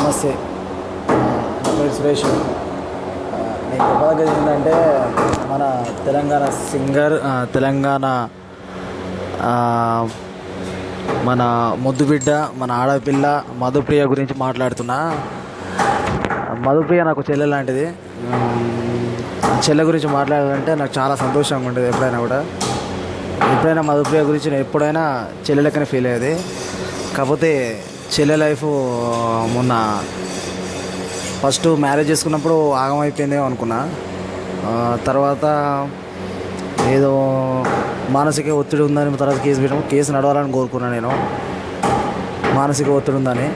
నమస్తే. నా పేరు సురేష్. నేను చెప్పదగ్గది ఏంటంటే మన తెలంగాణ సింగర్, తెలంగాణ మన ముద్దుబిడ్డ, మన ఆడపిల్ల మధుప్రియ గురించి మాట్లాడుతున్నా. మధుప్రియ నాకు చెల్లె లాంటిది. చెల్లె గురించి మాట్లాడాలంటే నాకు చాలా సంతోషంగా ఉంటుంది. ఎప్పుడైనా మధుప్రియ గురించి నేను ఎప్పుడైనా చెల్లె లెక్కనే ఫీల్ అయ్యేది. కాకపోతే చెల్లె లైఫ్ మొన్న ఫస్ట్ మ్యారేజ్ చేసుకున్నప్పుడు ఆగమైపోయిందేమో అనుకున్నా. తర్వాత ఏదో మానసిక ఒత్తిడి ఉందని తర్వాత కేసు నడవాలని కోరుకున్నాను. నేను మానసిక ఒత్తిడి ఉందని.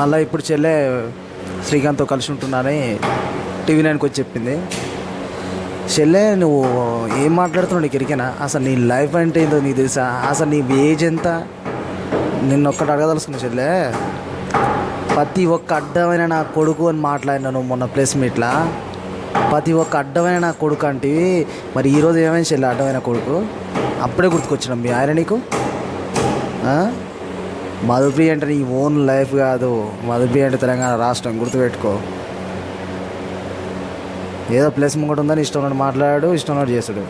మళ్ళీ ఇప్పుడు చెల్లె శ్రీకాంత్తో కలిసి ఉంటున్నానని TV9కి వచ్చి చెప్పింది. చెల్లె, నువ్వు ఏం మాట్లాడుతున్నావు? నీకు ఎరికేనా? అసలు నీ లైఫ్ అంటే ఏంటో నీకు తెలుసా? అసలు నీ ఏజ్ ఎంత? నిన్నొక్కటి అడగదలుచుకున్నా చెల్లె. ప్రతి ఒక్క అడ్డమైన నా కొడుకు అని మాట్లాడినాను మొన్న ప్రెస్ మీట్లో. ప్రతి ఒక్క అడ్డమైన నా కొడుకు అంటే మరి ఈరోజు ఏమైనా చెల్లె అడ్డమైన కొడుకు? అప్పుడే గుర్తుకొచ్చినాం మీ ఆయన నీకు. మధుప్రియ అంటే నీ ఓన్ లైఫ్ కాదు. మధుప్రియ అంటే తెలంగాణ రాష్ట్రం, గుర్తుపెట్టుకో. ఏదో ప్లేస్ ముంగట ఉందని ఇష్టం ఉన్నట్టు మాట్లాడాడు, ఇష్టం ఉన్నట్టు చేస్తాడు.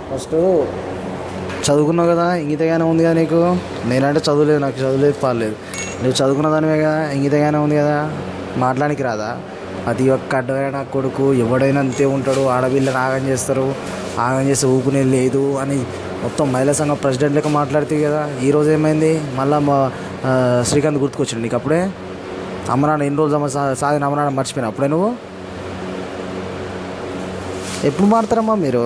ఫస్ట్ చదువుకున్నావు కదా, ఇంగితగానే ఉంది కదా నీకు. నేనంటే చదువులేదు, నాకు చదువులేదు పాలేదు. నువ్వు చదువుకున్న దానివే కదా, ఇంగితగానే ఉంది కదా, మాట్లాడానికి రాదా? ప్రతి ఒక్క అడ్డమైన కొడుకు ఎవడైనా అంతే ఉంటాడు. ఆడపిల్లని ఆగం చేస్తారు, ఆగం చేస్తే ఊపునే లేదు అని మొత్తం మహిళా సంఘం ప్రెసిడెంట్ లెక్క మాట్లాడుతుంది కదా. ఈరోజు ఏమైంది? మళ్ళీ మా శ్రీకాంత్ గుర్తుకొచ్చాడు నీకు. అప్పుడే అమ్మనాన్న ఎన్ని రోజులు సాధిన అమ్మనాన్న మర్చిపోయినా అప్పుడే నువ్వు. ఎప్పుడు మారుతారమ్మా మీరు?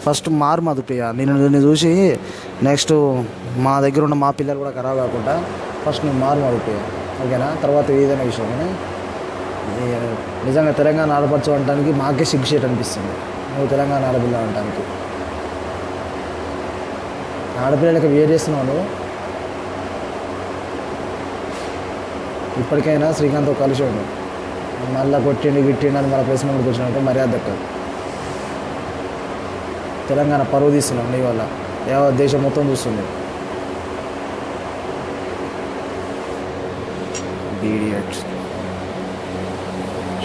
ఫస్ట్ మారు మధుప్రియ. నిన్ను చూసి నెక్స్ట్ మా దగ్గర ఉన్న మా పిల్లలు కూడా ఖరాబ్ కాకుండా ఫస్ట్ నువ్వు మారు మధుప్రియ, ఓకేనా? తర్వాత ఏదైనా విషయం. కానీ నిజంగా తెలంగాణ ఆడపడుచు అనడానికి మాకే సిగ్గుచేటు అనిపిస్తుంది. నువ్వు తెలంగాణ ఆడపిల్ల అనడానికి. ఆడపిల్లలకి వేరు చేస్తున్నావు నువ్వు. ఇప్పటికైనా శ్రీకాంత్తో కలిసి ఉండు. మళ్ళీ కొట్టిండి గిట్టిండి అని మన ప్రెస్ ముందుకు వచ్చినట్టు మర్యాద దక్కదు. తెలంగాణ పరువు తీస్తున్నాం నీ వల్ల. దేశం మొత్తం చూస్తుంది. ఇడియట్స్.